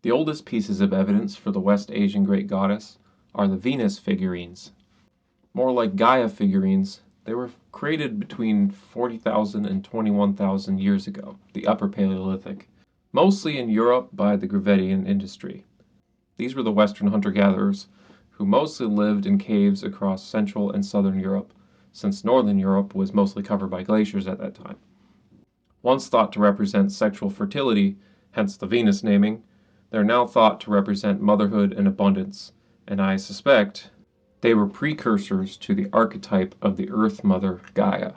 The oldest pieces of evidence for the West Asian great goddess are the Venus figurines. More like Gaia figurines, they were created between 40,000 and 21,000 years ago, the Upper Paleolithic, mostly in Europe by the Gravettian industry. These were the Western hunter-gatherers who mostly lived in caves across Central and Southern Europe, since Northern Europe was mostly covered by glaciers at that time. Once thought to represent sexual fertility, hence the Venus naming, they're now thought to represent motherhood and abundance, and I suspect they were precursors to the archetype of the Earth Mother Gaia.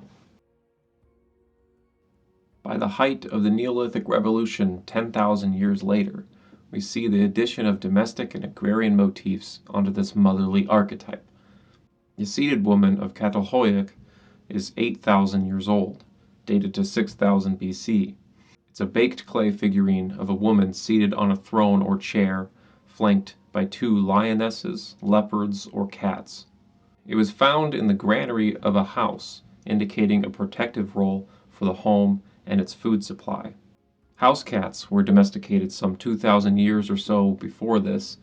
By the height of the Neolithic Revolution 10,000 years later, we see the addition of domestic and agrarian motifs onto this motherly archetype. The seated woman of Catalhoyuk is 8,000 years old, dated to 6000 BC. It's a baked clay figurine of a woman seated on a throne or chair, flanked by two lionesses, leopards, or cats. It was found in the granary of a house, indicating a protective role for the home and its food supply. House cats were domesticated some 2,000 years or so before this,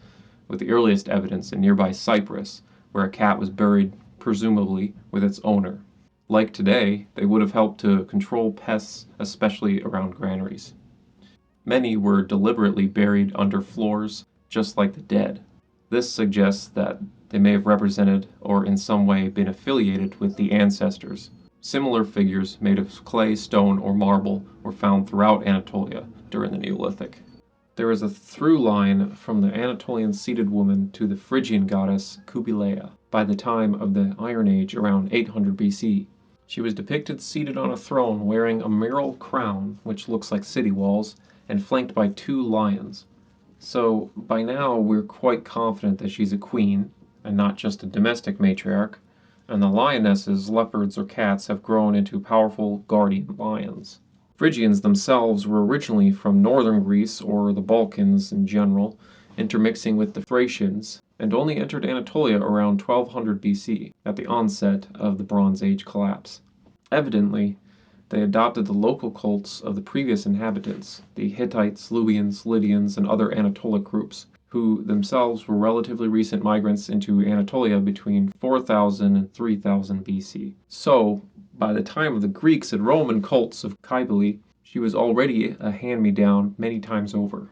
with the earliest evidence in nearby Cyprus, where a cat was buried, presumably, with its owner. Like today, they would have helped to control pests, especially around granaries. Many were deliberately buried under floors, just like the dead. This suggests that they may have represented or in some way been affiliated with the ancestors. Similar figures made of clay, stone, or marble were found throughout Anatolia during the Neolithic. There is a through line from the Anatolian seated woman to the Phrygian goddess Cybele by the time of the Iron Age around 800 BC. She was depicted seated on a throne wearing a mural crown, which looks like city walls, and flanked by two lions. So by now we're quite confident that she's a queen, and not just a domestic matriarch, and the lionesses, leopards, or cats have grown into powerful guardian lions. Phrygians themselves were originally from northern Greece or the Balkans in general, intermixing with the Thracians, and only entered Anatolia around 1200 BC, at the onset of the Bronze Age collapse. Evidently, they adopted the local cults of the previous inhabitants, the Hittites, Luwians, Lydians, and other Anatolic groups, who themselves were relatively recent migrants into Anatolia between 4000 and 3000 BC. So, by the time of the Greeks and Roman cults of Cybele, she was already a hand-me-down many times over.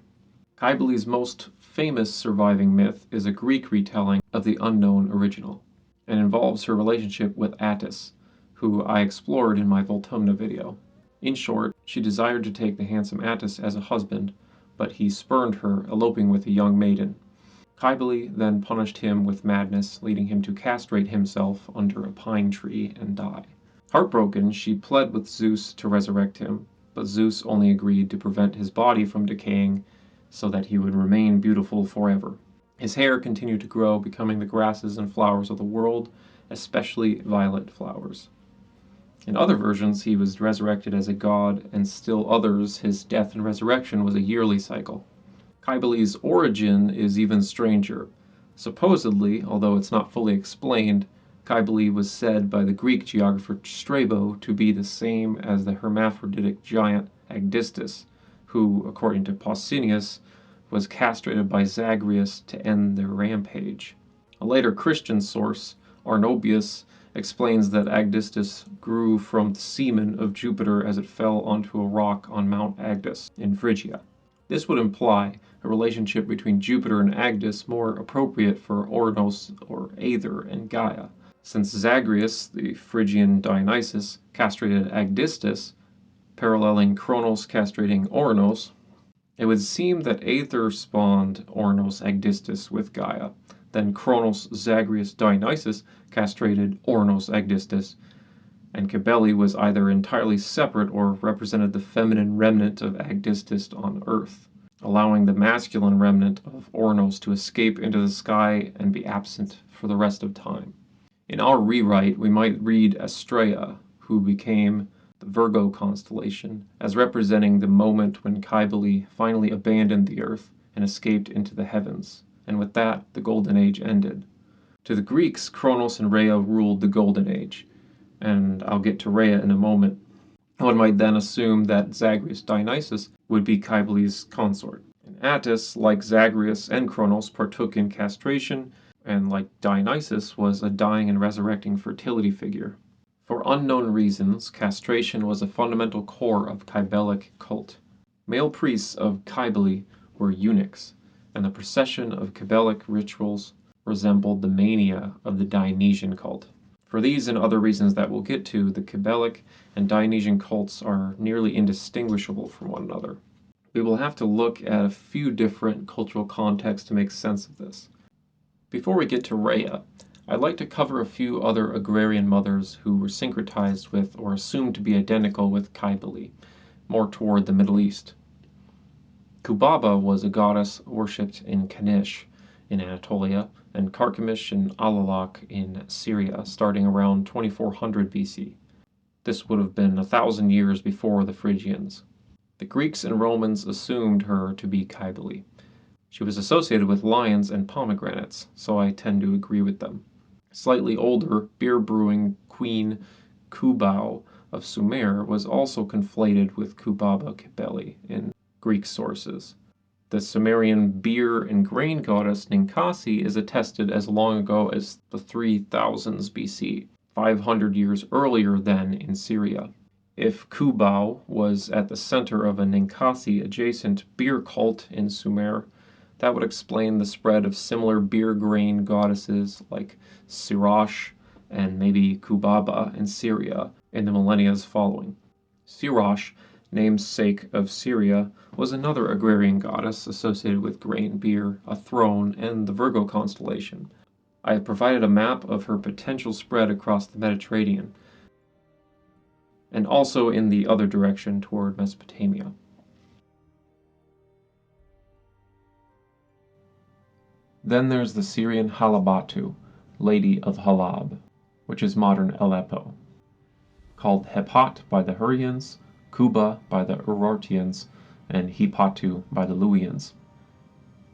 Cybele's most famous surviving myth is a Greek retelling of the unknown original, and involves her relationship with Attis, who I explored in my Voltumna video. In short, she desired to take the handsome Attis as a husband, but he spurned her, eloping with a young maiden. Cybele then punished him with madness, leading him to castrate himself under a pine tree and die. Heartbroken, she pled with Zeus to resurrect him, but Zeus only agreed to prevent his body from decaying so that he would remain beautiful forever. His hair continued to grow, becoming the grasses and flowers of the world, especially violet flowers. In other versions, he was resurrected as a god, and still others, his death and resurrection was a yearly cycle. Cybele's origin is even stranger. Supposedly, although it's not fully explained, Cybele was said by the Greek geographer Strabo to be the same as the hermaphroditic giant Agdistis, who, according to Pausanias, was castrated by Zagreus to end their rampage. A later Christian source, Arnobius, explains that Agdistis grew from the semen of Jupiter as it fell onto a rock on Mount Agdus in Phrygia. This would imply a relationship between Jupiter and Agdis more appropriate for Ornos or Aether and Gaia. Since Zagreus, the Phrygian Dionysus, castrated Agdistis, paralleling Kronos castrating Ornos, it would seem that Aether spawned Ornos Agdistis with Gaia. Then Kronos Zagreus Dionysus castrated Ornos Agdistis, and Cybele was either entirely separate or represented the feminine remnant of Agdistis on Earth, allowing the masculine remnant of Ornos to escape into the sky and be absent for the rest of time. In our rewrite, we might read Astrea, who became the Virgo constellation, as representing the moment when Cybele finally abandoned the Earth and escaped into the heavens, and with that, the Golden Age ended. To the Greeks, Kronos and Rhea ruled the Golden Age, and I'll get to Rhea in a moment. One might then assume that Zagreus Dionysus would be Cybele's consort. And Attis, like Zagreus and Kronos, partook in castration, and like Dionysus, was a dying and resurrecting fertility figure. For unknown reasons, castration was a fundamental core of Cybellic cult. Male priests of Cybele were eunuchs, and the procession of Cybellic rituals resembled the mania of the Dionysian cult. For these and other reasons that we'll get to, the Cybellic and Dionysian cults are nearly indistinguishable from one another. We will have to look at a few different cultural contexts to make sense of this. Before we get to Rhea, I'd like to cover a few other agrarian mothers who were syncretized with or assumed to be identical with Cybele, more toward the Middle East. Kubaba was a goddess worshipped in Kanish in Anatolia and Carchemish and Alalak in Syria starting around 2400 BC. This would have been 1,000 years before the Phrygians. The Greeks and Romans assumed her to be Cybele. She was associated with lions and pomegranates, so I tend to agree with them. Slightly older, beer-brewing Queen Kubaba of Sumer was also conflated with Kubaba Cybele in Greek sources. The Sumerian beer and grain goddess Ninkasi is attested as long ago as the 3000s BC, 500 years earlier than in Syria. If Kubaba was at the center of a Ninkasi-adjacent beer cult in Sumer, that would explain the spread of similar beer grain goddesses like Ceres and maybe Kubaba in Syria in the millennia following. Ceres, namesake of Syria, was another agrarian goddess associated with grain, beer, a throne, and the Virgo constellation. I have provided a map of her potential spread across the Mediterranean, and also in the other direction toward Mesopotamia. Then there's the Syrian Halabatu, Lady of Halab, which is modern Aleppo. Called Hepat by the Hurrians, Kuba by the Urartians, and Hipatu by the Luwians.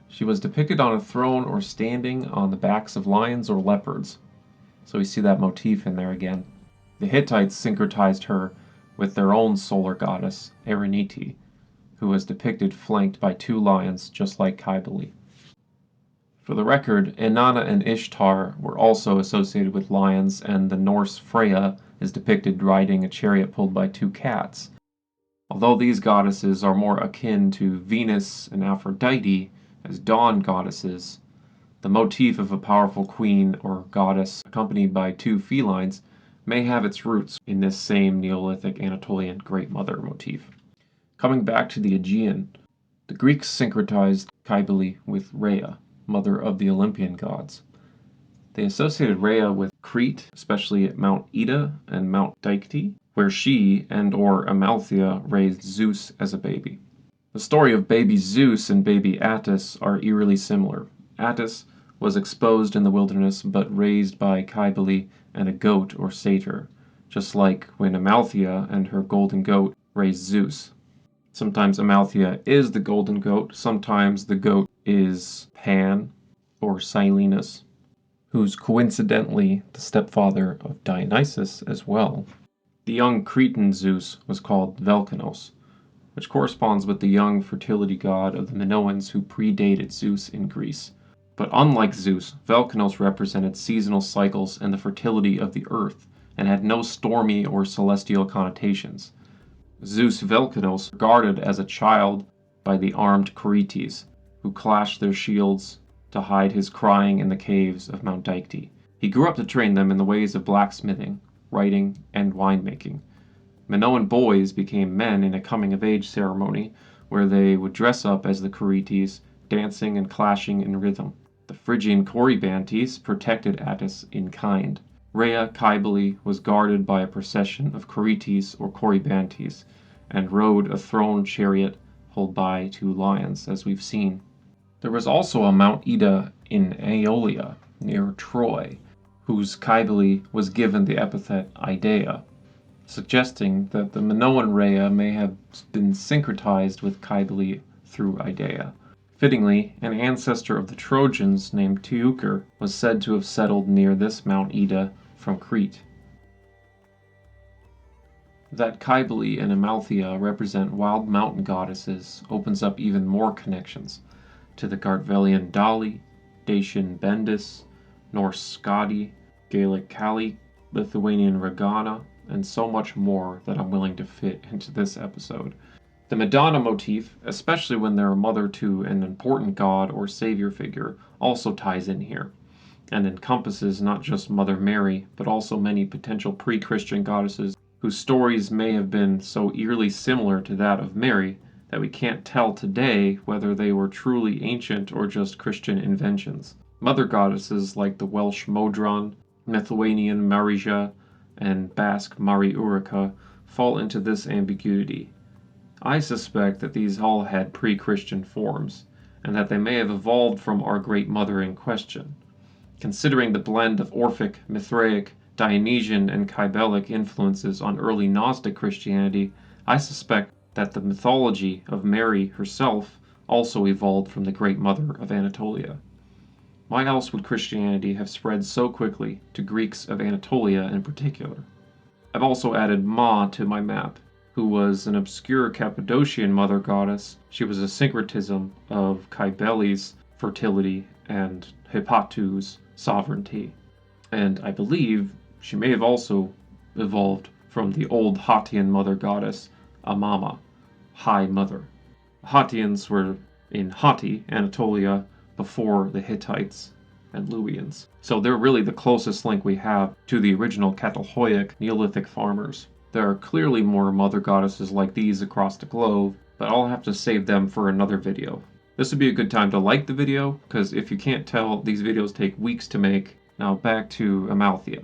She was depicted on a throne or standing on the backs of lions or leopards, so we see that motif in there again. The Hittites syncretized her with their own solar goddess, Erinete, who was depicted flanked by 2 lions just like Cybele. For the record, Inanna and Ishtar were also associated with lions, and the Norse Freya is depicted riding a chariot pulled by 2 cats. Although these goddesses are more akin to Venus and Aphrodite as dawn goddesses, the motif of a powerful queen or goddess accompanied by 2 felines may have its roots in this same Neolithic Anatolian Great Mother motif. Coming back to the Aegean, the Greeks syncretized Cybele with Rhea, mother of the Olympian gods. They associated Rhea with Crete, especially at Mount Ida and Mount Dike, where she and or Amaltheia raised Zeus as a baby. The story of baby Zeus and baby Attis are eerily similar. Attis was exposed in the wilderness but raised by Cybele and a goat or satyr, just like when Amaltheia and her golden goat raised Zeus. Sometimes Amaltheia is the golden goat, sometimes the goat is Pan or Silenus, who's coincidentally the stepfather of Dionysus as well. The young Cretan Zeus was called Velchanos, which corresponds with the young fertility god of the Minoans who predated Zeus in Greece. But unlike Zeus, Velchanos represented seasonal cycles and the fertility of the earth, and had no stormy or celestial connotations. Zeus Velchanos regarded as a child by the armed Curetes, who clashed their shields to hide his crying in the caves of Mount Dike. He grew up to train them in the ways of blacksmithing, writing, and winemaking. Minoan boys became men in a coming-of-age ceremony where they would dress up as the Curetes, dancing and clashing in rhythm. The Phrygian Corybantes protected Attis in kind. Rhea Cybele was guarded by a procession of Curetes or Corybantes, and rode a thrown chariot pulled by 2 lions, as we've seen. There was also a Mount Ida in Aeolia, near Troy, whose Cybele was given the epithet Idea, suggesting that the Minoan Rhea may have been syncretized with Cybele through Idea. Fittingly, an ancestor of the Trojans named Teucer was said to have settled near this Mount Ida from Crete. That Cybele and Amaltheia represent wild mountain goddesses opens up even more connections to the Gartvelian Dali, Dacian Bendis, Norse Skadi, Gaelic Kali, Lithuanian Regana, and so much more that I'm willing to fit into this episode. The Madonna motif, especially when they're a mother to an important god or savior figure, also ties in here, and encompasses not just Mother Mary, but also many potential pre-Christian goddesses whose stories may have been so eerily similar to that of Mary that we can't tell today whether they were truly ancient or just Christian inventions. Mother goddesses like the Welsh Modron, Lithuanian Marija, and Basque Mariurica fall into this ambiguity. I suspect that these all had pre-Christian forms, and that they may have evolved from our Great Mother in question. Considering the blend of Orphic, Mithraic, Dionysian, and Cybellic influences on early Gnostic Christianity, I suspect that the mythology of Mary herself also evolved from the Great Mother of Anatolia. Why else would Christianity have spread so quickly to Greeks of Anatolia in particular? I've also added Ma to my map, who was an obscure Cappadocian mother goddess. She was a syncretism of Cybele's fertility and Hippatu's sovereignty, and I believe she may have also evolved from the old Hattian mother goddess Amama, High Mother. The Hattians were in Hatti, Anatolia, before the Hittites and Luwians, so they're really the closest link we have to the original Catalhoyuk Neolithic farmers. There are clearly more mother goddesses like these across the globe, but I'll have to save them for another video. This would be a good time to like the video, because if you can't tell, these videos take weeks to make. Now back to Amaltheia.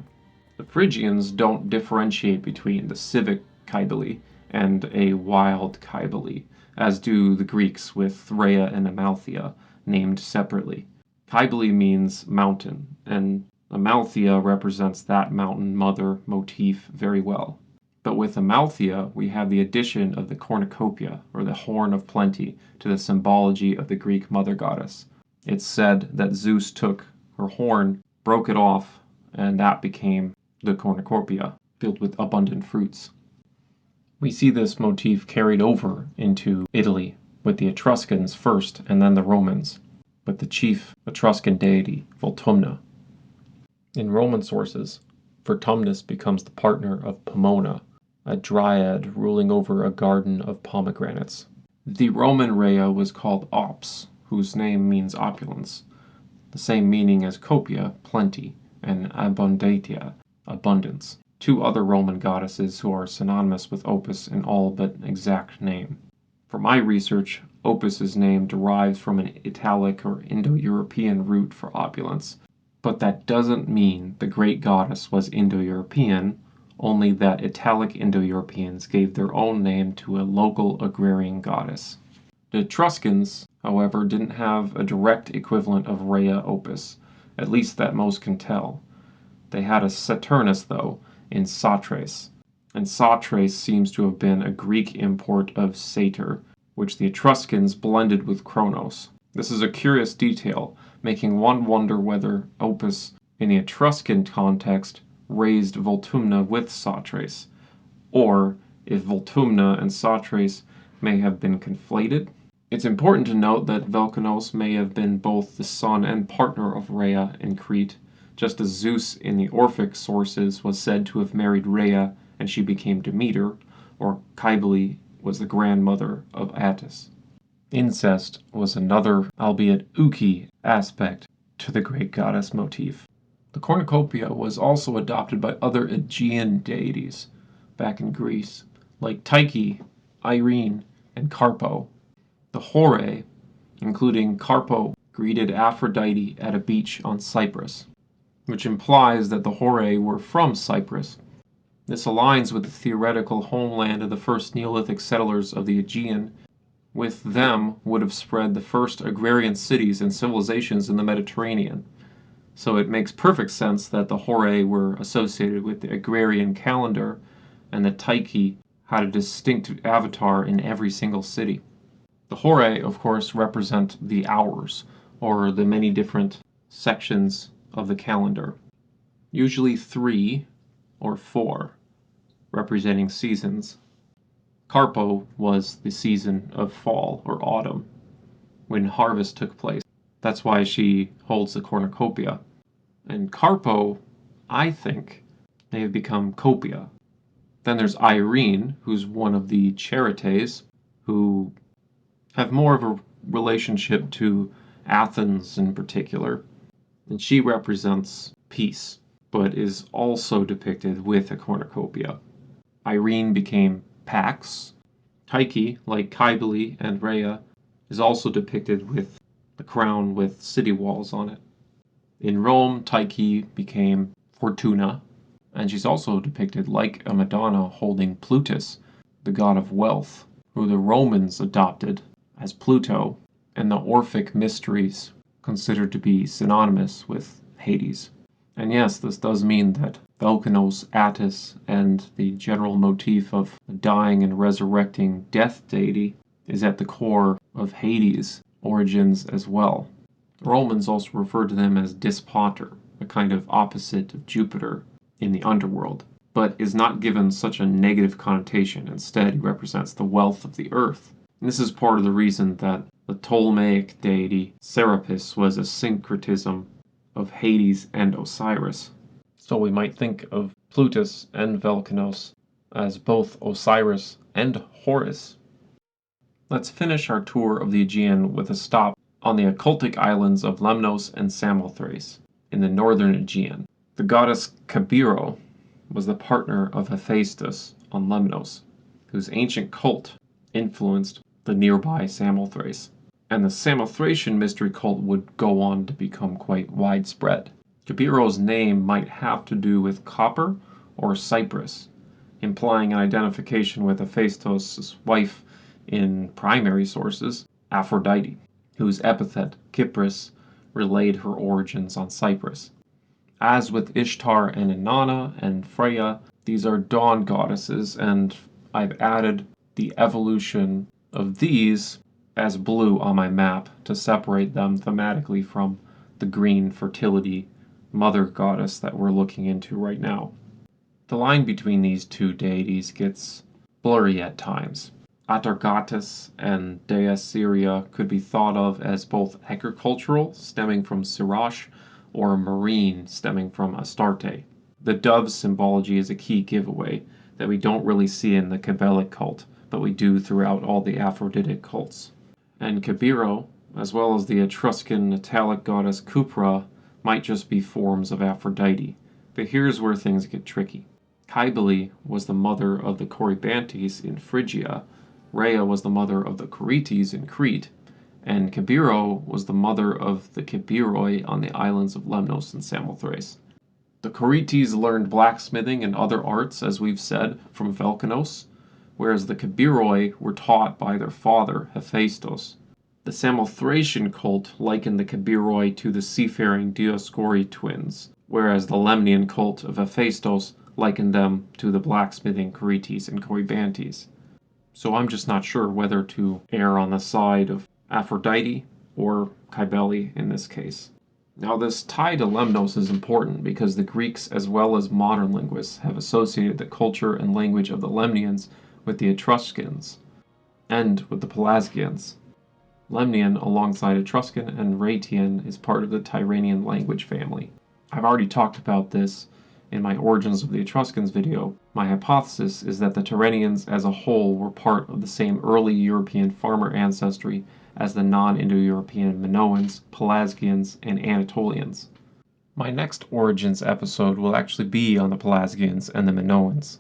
The Phrygians don't differentiate between the civic Cybele and a wild Cybele, as do the Greeks with Rhea and Amaltheia, named separately. Cybele means mountain, and Amaltheia represents that mountain mother motif very well. But with Amaltheia, we have the addition of the cornucopia, or the horn of plenty, to the symbology of the Greek mother goddess. It's said that Zeus took her horn, broke it off, and that became the cornucopia, filled with abundant fruits. We see this motif carried over into Italy, with the Etruscans first and then the Romans, with the chief Etruscan deity, Voltumna. In Roman sources, Vertumnus becomes the partner of Pomona, a dryad ruling over a garden of pomegranates. The Roman Rhea was called Ops, whose name means opulence, the same meaning as copia, plenty, and abundantia, abundance, two other Roman goddesses who are synonymous with Opus in all but exact name. For my research, Opus's name derives from an Italic or Indo-European root for opulence, but that doesn't mean the great goddess was Indo-European, only that Italic Indo-Europeans gave their own name to a local agrarian goddess. The Etruscans, however, didn't have a direct equivalent of Rhea Opus, at least that most can tell. They had a Saturnus, though, in Satres, and Satres seems to have been a Greek import of Satyr, which the Etruscans blended with Kronos. This is a curious detail, making one wonder whether Opus, in the Etruscan context, raised Voltumna with Satres, or if Voltumna and Satres may have been conflated. It's important to note that Velchanos may have been both the son and partner of Rhea in Crete, just as Zeus in the Orphic sources was said to have married Rhea and she became Demeter, or Cybele was the grandmother of Attis. Incest was another, albeit ooky, aspect to the great goddess motif. The cornucopia was also adopted by other Aegean deities back in Greece, like Tyche, Irene, and Carpo. The Horae, including Carpo, greeted Aphrodite at a beach on Cyprus, which implies that the Horae were from Cyprus. This aligns with the theoretical homeland of the first Neolithic settlers of the Aegean. With them would have spread the first agrarian cities and civilizations in the Mediterranean. So it makes perfect sense that the Horae were associated with the agrarian calendar, and that Tyche had a distinct avatar in every single city. The Horae, of course, represent the hours, or the many different sections of the calendar, usually 3 or 4. representing seasons. Carpo was the season of fall or autumn, when harvest took place. That's why she holds the Cornucopia. And Carpo, I think, may have become Copia. Then there's Irene, who's one of the Charites, who have more of a relationship to Athens in particular. And she represents peace, but is also depicted with a cornucopia. Irene became Pax. Tyche, like Cybele and Rhea, is also depicted with the crown with city walls on it. In Rome, Tyche became Fortuna, and she's also depicted like a Madonna holding Plutus, the god of wealth, who the Romans adopted as Pluto, and the Orphic mysteries considered to be synonymous with Hades. And yes, this does mean that Velchanos, Attis, and the general motif of the dying and resurrecting death deity is at the core of Hades' origins as well. The Romans also referred to them as Dispater, a kind of opposite of Jupiter in the underworld, but is not given such a negative connotation. Instead, he represents the wealth of the earth. And this is part of the reason that the Ptolemaic deity Serapis was a syncretism of Hades and Osiris. So we might think of Plutus and Velchanos as both Osiris and Horus. Let's finish our tour of the Aegean with a stop on the occultic islands of Lemnos and Samothrace in the northern Aegean. The goddess Kabeiro was the partner of Hephaestus on Lemnos, whose ancient cult influenced the nearby Samothrace. And the Samothracian mystery cult would go on to become quite widespread. Kabeiro's name might have to do with copper or cypress, implying an identification with Hephaestus' wife in primary sources, Aphrodite, whose epithet, Kypris, relayed her origins on Cyprus. As with Ishtar and Inanna and Freya, these are dawn goddesses, and I've added the evolution of these as blue on my map to separate them thematically from the green fertility mother goddess that we're looking into right now. The line between these two deities gets blurry at times. Atargatis and Dea Syria could be thought of as both agricultural, stemming from Sirach, or marine, stemming from Astarte. The dove symbology is a key giveaway that we don't really see in the Cybellic cult, but we do throughout all the Aphroditic cults. And Kabeiro, as well as the Etruscan Italic goddess Cupra, might just be forms of Aphrodite. But here's where things get tricky. Cybele was the mother of the Corybantes in Phrygia, Rhea was the mother of the Curetes in Crete, and Kabeiro was the mother of the Kabeiroi on the islands of Lemnos and Samothrace. The Curetes learned blacksmithing and other arts, as we've said, from Velchanos, whereas the Kabeiroi were taught by their father, Hephaestus. The Samothracian cult likened the Kabeiroi to the seafaring Dioscuri twins, whereas the Lemnian cult of Hephaestus likened them to the blacksmithing Curetes and Corybantes. So I'm just not sure whether to err on the side of Aphrodite or Cybele in this case. Now this tie to Lemnos is important because the Greeks as well as modern linguists have associated the culture and language of the Lemnians with the Etruscans and with the Pelasgians. Lemnian alongside Etruscan and Rhaetian is part of the Tyrrhenian language family. I've already talked about this in my Origins of the Etruscans video. My hypothesis is that the Tyrrhenians as a whole were part of the same early European farmer ancestry as the non-Indo-European Minoans, Pelasgians, and Anatolians. My next Origins episode will actually be on the Pelasgians and the Minoans.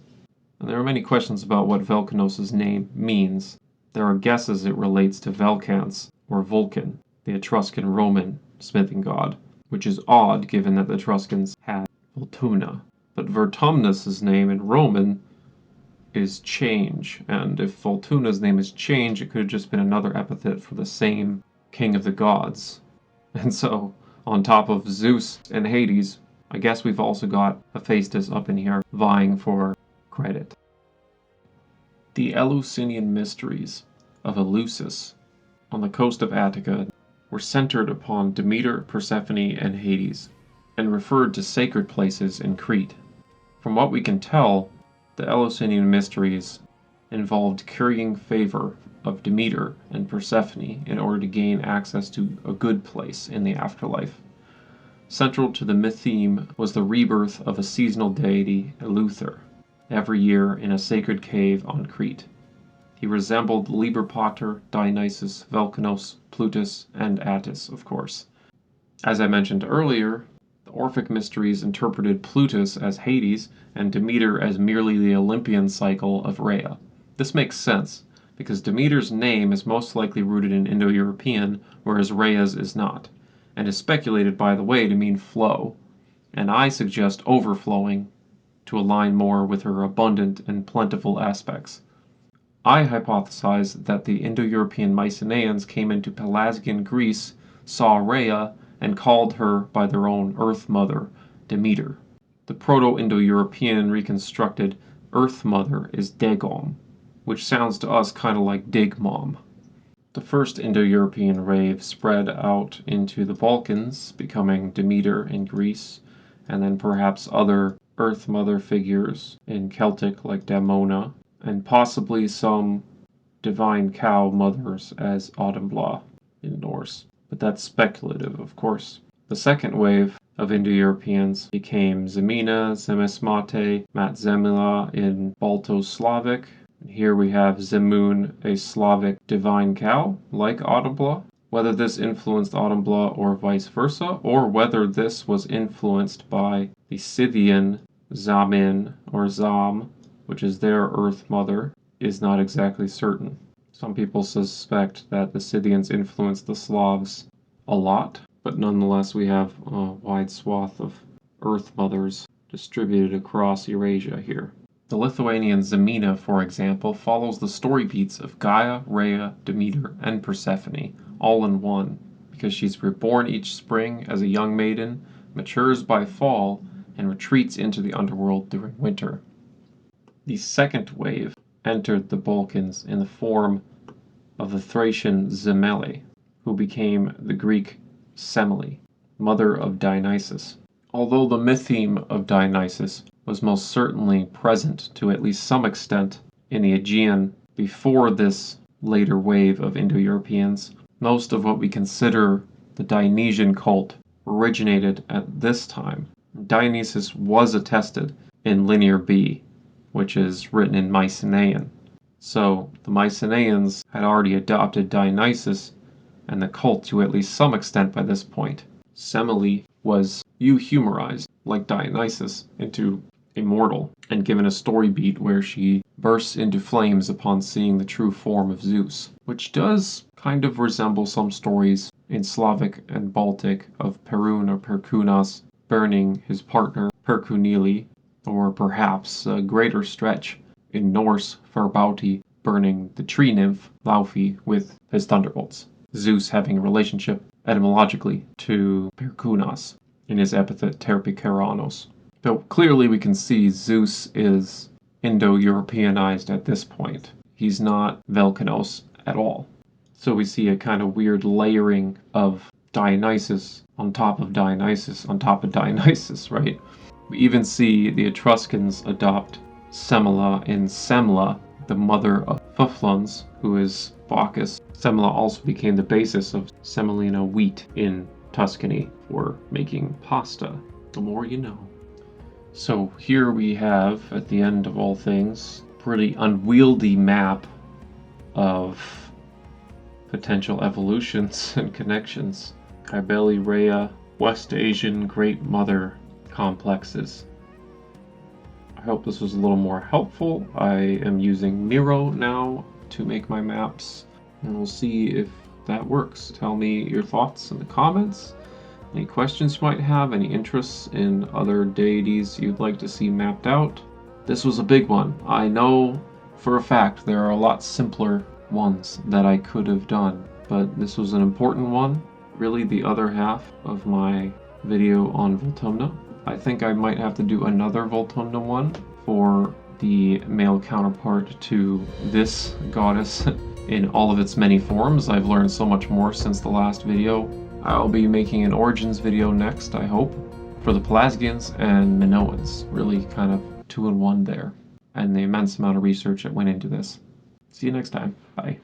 And there are many questions about what Velchanos' name means. There are guesses it relates to Velcans, or Vulcan, the Etruscan Roman smithing god, which is odd given that the Etruscans had Voltumna. But Vertumnus' name in Roman is change, and if Voltumna's name is change, it could have just been another epithet for the same king of the gods. And so, on top of Zeus and Hades, I guess we've also got Hephaestus up in here vying for credit. The Eleusinian mysteries of Eleusis on the coast of Attica were centered upon Demeter, Persephone, and Hades, and referred to sacred places in Crete. From what we can tell, The Eleusinian mysteries involved currying favor of Demeter and Persephone in order to gain access to a good place in the afterlife. Central to the myth theme was the rebirth of a seasonal deity, Eleuther, every year in a sacred cave on Crete. He resembled Liber Pater, Dionysus, Velchanos, Plutus, and Attis, of course. As I mentioned earlier, the Orphic mysteries interpreted Plutus as Hades and Demeter as merely the Olympian cycle of Rhea. This makes sense, because Demeter's name is most likely rooted in Indo-European, whereas Rhea's is not, and is speculated, by the way, to mean flow, and I suggest overflowing to align more with her abundant and plentiful aspects. I hypothesize that the Indo-European Mycenaeans came into Pelasgian Greece, saw Rhea, and called her by their own Earth Mother, Demeter. The Proto-Indo-European reconstructed Earth Mother is Degom, which sounds to us kind of like Dig Mom. The first Indo-European rave spread out into the Balkans, becoming Demeter in Greece, and then perhaps other Earth Mother figures in Celtic like Damona, and possibly some divine cow mothers as Audumbla in Norse. But that's speculative, of course. The second wave of Indo-Europeans became Zemina, Zemesmate, Matzemila in Balto-Slavic. And here we have Zemun, a Slavic divine cow, like Audumbla. Whether this influenced Audumbla or vice versa, or whether this was influenced by the Scythian Zamin or Zam, which is their Earth Mother, is not exactly certain. Some people suspect that the Scythians influenced the Slavs a lot, but nonetheless we have a wide swath of Earth Mothers distributed across Eurasia here. The Lithuanian Zemina, for example, follows the story beats of Gaia, Rhea, Demeter, and Persephone, all in one, because she's reborn each spring as a young maiden, matures by fall, and retreats into the underworld during winter. The second wave entered the Balkans in the form of the Thracian Semele, who became the Greek Semele, mother of Dionysus. Although the myth theme of Dionysus was most certainly present to at least some extent in the Aegean before this later wave of Indo-Europeans, most of what we consider the Dionysian cult originated at this time. Dionysus was attested in Linear B, which is written in Mycenaean. So the Mycenaeans had already adopted Dionysus and the cult to at least some extent by this point. Semele was euhumorized, like Dionysus, into a mortal and given a story beat where she bursts into flames upon seeing the true form of Zeus, which does kind of resemble some stories in Slavic and Baltic of Perun or Perkunas burning his partner Perkunili, or perhaps a greater stretch in Norse Farbauti burning the tree nymph Laufey with his thunderbolts, Zeus having a relationship etymologically to Perkunas in his epithet Terpikeranos. But clearly we can see Zeus is Indo-Europeanized at this point. He's not Velchanos at all. So we see a kind of weird layering of Dionysus on top of Dionysus on top of Dionysus, right? We even see the Etruscans adopt Semele in Semele, the mother of Fufluns, who is Bacchus. Semele also became the basis of semolina wheat in Tuscany for making pasta. The more you know. So here we have, at the end of all things, a pretty unwieldy map of potential evolutions and connections. Cybele, Rhea, West Asian Great Mother complexes. I hope this was a little more helpful. I am using Miro now to make my maps, and we'll see if that works. Tell me your thoughts in the comments. Any questions you might have, any interests in other deities you'd like to see mapped out. This was a big one. I know for a fact there are a lot simpler ones that I could have done, but this was an important one. Really the other half of my video on Voltumna. I think I might have to do another Voltumna one for the male counterpart to this goddess in all of its many forms. I've learned so much more since the last video. I'll be making an Origins video next, I hope, for the Pelasgians and Minoans. Really kind of 2-in-1 there. and the immense amount of research that went into this. See you next time. Bye.